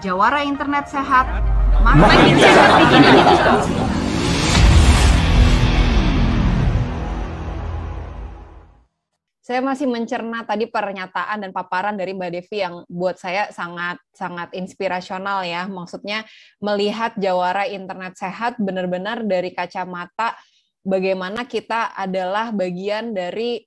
Jawara Internet Sehat, makin sehat digital. Saya masih mencerna tadi pernyataan dan paparan dari Mbak Devi yang buat saya sangat inspirasional ya. Maksudnya melihat Jawara Internet Sehat benar-benar dari kacamata bagaimana kita adalah bagian dari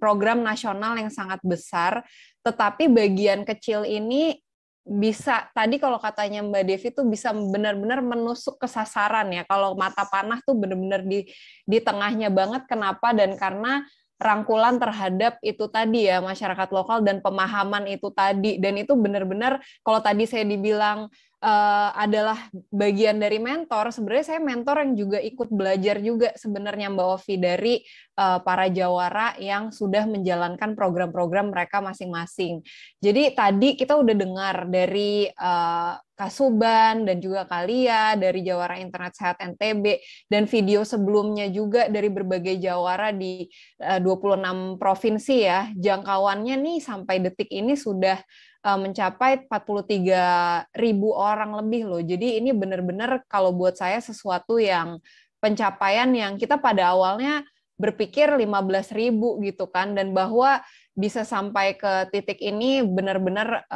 program nasional yang sangat besar, tetapi bagian kecil ini bisa tadi kalau katanya Mbak Devi tuh bisa benar-benar menusuk ke sasaran ya. Kalau mata panah tuh benar-benar di tengahnya banget. Kenapa? Dan karena rangkulan terhadap itu tadi ya, masyarakat lokal dan pemahaman itu tadi. Dan itu benar-benar kalau tadi saya dibilang adalah bagian dari mentor, sebenarnya saya mentor yang juga ikut belajar juga sebenarnya Mbak Ovi dari para jawara yang sudah menjalankan program-program mereka masing-masing. Jadi tadi kita udah dengar dari Kasuban dan juga Kalia dari Jawara Internet Sehat NTB dan video sebelumnya juga dari berbagai jawara di 26 provinsi ya. Jangkauannya nih sampai detik ini sudah mencapai 43.000 orang lebih loh. Jadi ini benar-benar kalau buat saya sesuatu yang pencapaian yang kita pada awalnya berpikir 15.000 gitu kan, dan bahwa bisa sampai ke titik ini benar-benar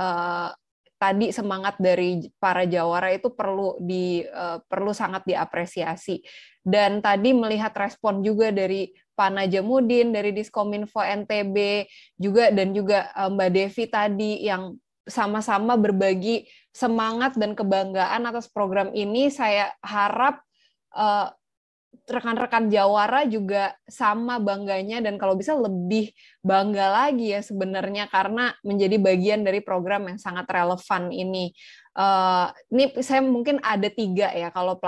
tadi semangat dari para jawara itu perlu sangat diapresiasi. Dan tadi melihat respon juga dari Pak Najamudin dari Diskominfo NTB juga dan juga Mbak Devi tadi yang sama-sama berbagi semangat dan kebanggaan atas program ini. Saya harap rekan-rekan jawara juga sama bangganya dan kalau bisa lebih bangga lagi ya sebenarnya karena menjadi bagian dari program yang sangat relevan ini. Ini saya mungkin ada 3 ya kalau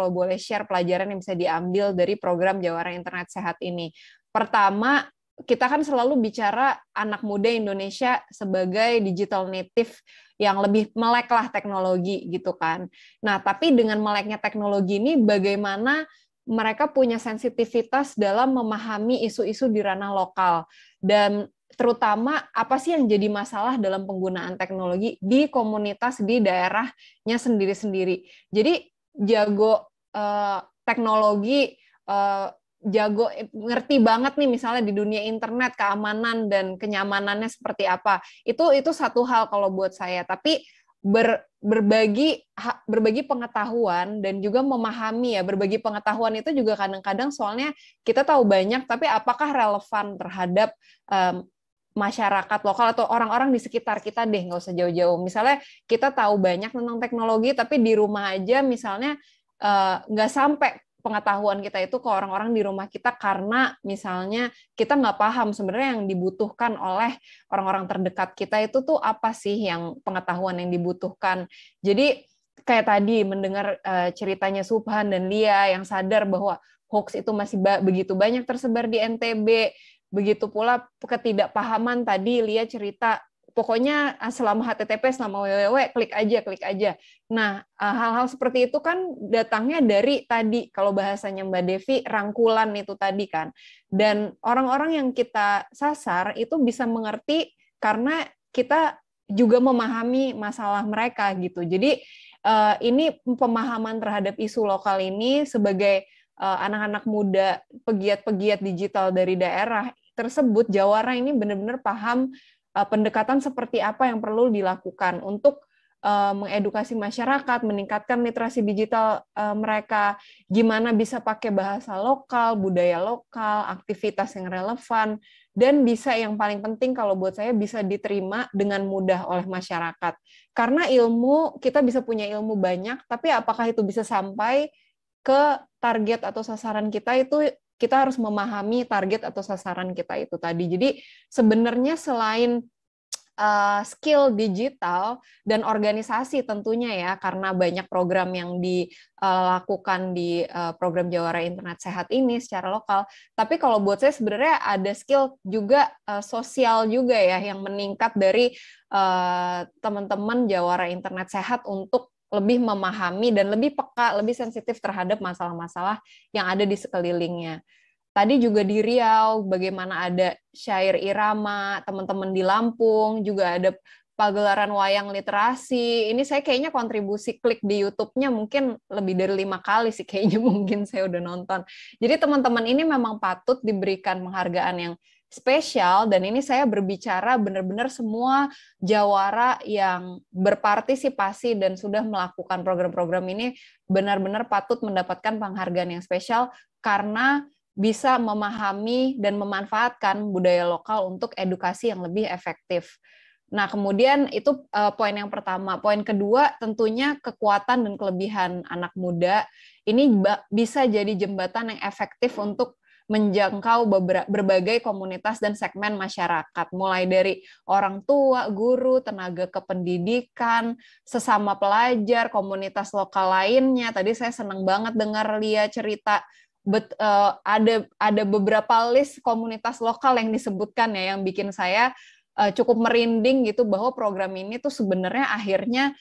boleh share pelajaran yang bisa diambil dari program Jawara Internet Sehat ini. Pertama, kita kan selalu bicara anak muda Indonesia sebagai digital native yang lebih melek lah teknologi gitu kan. Nah, tapi dengan meleknya teknologi ini bagaimana mereka punya sensitivitas dalam memahami isu-isu di ranah lokal dan terutama apa sih yang jadi masalah dalam penggunaan teknologi di komunitas di daerahnya sendiri-sendiri. Jadi jago teknologi, jago ngerti banget nih misalnya di dunia internet keamanan dan kenyamanannya seperti apa. Itu satu hal kalau buat saya, tapi berbagi pengetahuan dan juga memahami ya, berbagi pengetahuan itu juga kadang-kadang soalnya kita tahu banyak tapi apakah relevan terhadap masyarakat lokal atau orang-orang di sekitar kita deh, nggak usah jauh-jauh. Misalnya kita tahu banyak tentang teknologi tapi di rumah aja misalnya nggak sampai pengetahuan kita itu ke orang-orang di rumah kita karena misalnya kita nggak paham sebenarnya yang dibutuhkan oleh orang-orang terdekat kita itu tuh apa sih yang pengetahuan yang dibutuhkan. Jadi kayak tadi mendengar ceritanya Subhan dan Lia yang sadar bahwa hoax itu masih begitu banyak tersebar di NTB, begitu pula ketidakpahaman tadi Lia cerita pokoknya selama HTTP, selama www, klik aja. Nah, hal-hal seperti itu kan datangnya dari tadi, kalau bahasanya Mbak Devi, rangkulan itu tadi kan. Dan orang-orang yang kita sasar itu bisa mengerti karena kita juga memahami masalah mereka gitu. Jadi, ini pemahaman terhadap isu lokal ini sebagai anak-anak muda, pegiat-pegiat digital dari daerah tersebut, Jawara ini benar-benar paham pendekatan seperti apa yang perlu dilakukan untuk mengedukasi masyarakat, meningkatkan literasi digital mereka, gimana bisa pakai bahasa lokal, budaya lokal, aktivitas yang relevan, dan bisa yang paling penting kalau buat saya bisa diterima dengan mudah oleh masyarakat. Karena kita bisa punya ilmu banyak, tapi apakah itu bisa sampai ke target atau sasaran kita itu kita harus memahami target atau sasaran kita itu tadi. Jadi sebenarnya selain skill digital dan organisasi tentunya ya, karena banyak program yang dilakukan di program Jawara Internet Sehat ini secara lokal, tapi kalau buat saya sebenarnya ada skill juga sosial juga ya, yang meningkat dari teman-teman Jawara Internet Sehat untuk lebih memahami dan lebih peka, lebih sensitif terhadap masalah-masalah yang ada di sekelilingnya. Tadi juga di Riau, bagaimana ada syair irama, teman-teman di Lampung, juga ada pagelaran wayang literasi. Ini saya kayaknya kontribusi klik di YouTube-nya mungkin lebih dari 5 kali sih kayaknya mungkin saya udah nonton. Jadi teman-teman ini memang patut diberikan penghargaan yang spesial, dan ini saya berbicara benar-benar semua jawara yang berpartisipasi dan sudah melakukan program-program ini benar-benar patut mendapatkan penghargaan yang spesial karena bisa memahami dan memanfaatkan budaya lokal untuk edukasi yang lebih efektif. Nah, kemudian itu poin yang pertama. Poin kedua, tentunya kekuatan dan kelebihan anak muda ini bisa jadi jembatan yang efektif untuk menjangkau berbagai komunitas dan segmen masyarakat, mulai dari orang tua, guru, tenaga kependidikan, sesama pelajar, komunitas lokal lainnya. Tadi saya senang banget dengar Lia cerita ada beberapa list komunitas lokal yang disebutkan ya, yang bikin saya cukup merinding gitu, bahwa program ini tuh sebenarnya akhirnya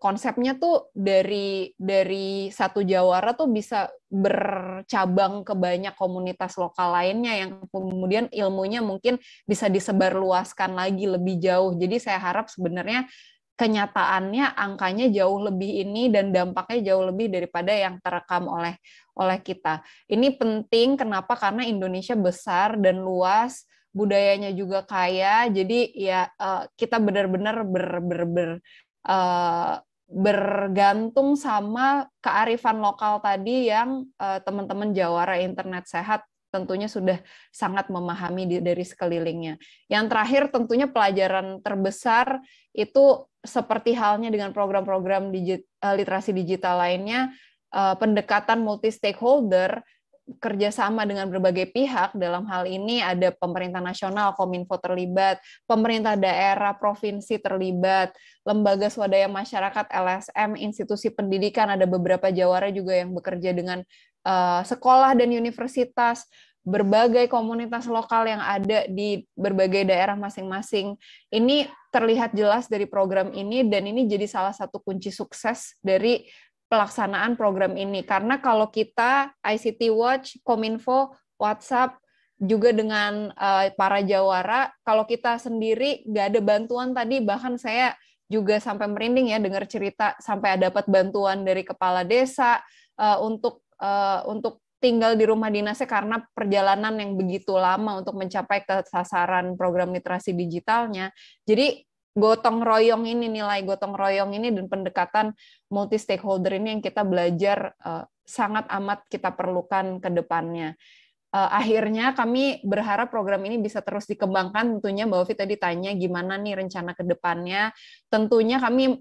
konsepnya tuh dari satu jawara tuh bisa bercabang ke banyak komunitas lokal lainnya yang kemudian ilmunya mungkin bisa disebarluaskan lagi lebih jauh. Jadi saya harap sebenarnya kenyataannya angkanya jauh lebih ini dan dampaknya jauh lebih daripada yang terekam oleh kita. Ini penting, kenapa? Karena Indonesia besar dan luas, budayanya juga kaya, jadi ya kita benar-benar bergantung sama kearifan lokal tadi yang teman-teman Jawara Internet Sehat tentunya sudah sangat memahami dari sekelilingnya. Yang terakhir tentunya pelajaran terbesar itu seperti halnya dengan program-program literasi digital lainnya, pendekatan multi-stakeholder, kerjasama dengan berbagai pihak. Dalam hal ini ada pemerintah nasional, Kominfo terlibat, pemerintah daerah, provinsi terlibat, lembaga swadaya masyarakat, LSM, institusi pendidikan, ada beberapa jawara juga yang bekerja dengan sekolah dan universitas, berbagai komunitas lokal yang ada di berbagai daerah masing-masing. Ini terlihat jelas dari program ini, dan ini jadi salah satu kunci sukses dari pelaksanaan program ini. Karena kalau kita, ICT Watch, Kominfo, WhatsApp, juga dengan para jawara, kalau kita sendiri nggak ada bantuan tadi, bahkan saya juga sampai merinding ya dengar cerita sampai dapat bantuan dari kepala desa untuk tinggal di rumah dinasnya karena perjalanan yang begitu lama untuk mencapai ke sasaran program literasi digitalnya. Jadi nilai gotong royong ini dan pendekatan multi stakeholder ini yang kita belajar sangat amat kita perlukan ke depannya. Akhirnya kami berharap program ini bisa terus dikembangkan. Tentunya Mbak Ovi tadi tanya gimana nih rencana ke depannya. Tentunya kami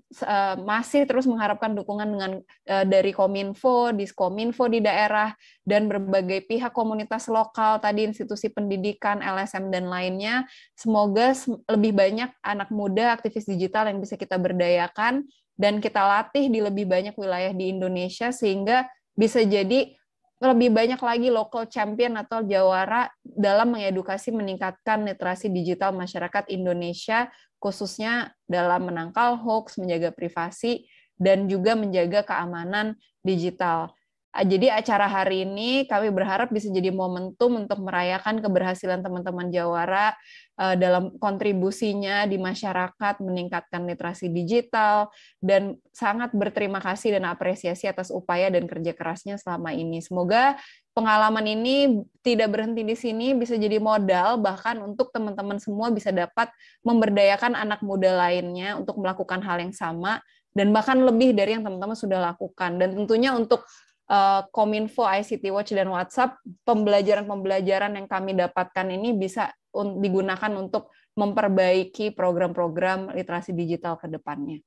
masih terus mengharapkan dukungan dari Kominfo, Diskominfo di daerah, dan berbagai pihak komunitas lokal, tadi institusi pendidikan, LSM, dan lainnya. Semoga lebih banyak anak muda aktivis digital yang bisa kita berdayakan dan kita latih di lebih banyak wilayah di Indonesia, sehingga bisa jadi lebih banyak lagi local champion atau jawara dalam mengedukasi meningkatkan literasi digital masyarakat Indonesia, khususnya dalam menangkal hoax, menjaga privasi, dan juga menjaga keamanan digital. Jadi acara hari ini kami berharap bisa jadi momentum untuk merayakan keberhasilan teman-teman jawara dalam kontribusinya di masyarakat, meningkatkan literasi digital, dan sangat berterima kasih dan apresiasi atas upaya dan kerja kerasnya selama ini. Semoga pengalaman ini tidak berhenti di sini, bisa jadi modal bahkan untuk teman-teman semua bisa dapat memberdayakan anak muda lainnya untuk melakukan hal yang sama, dan bahkan lebih dari yang teman-teman sudah lakukan. Dan tentunya untuk Kominfo, ICT Watch, dan WhatsApp, pembelajaran-pembelajaran yang kami dapatkan ini bisa digunakan untuk memperbaiki program-program literasi digital ke depannya.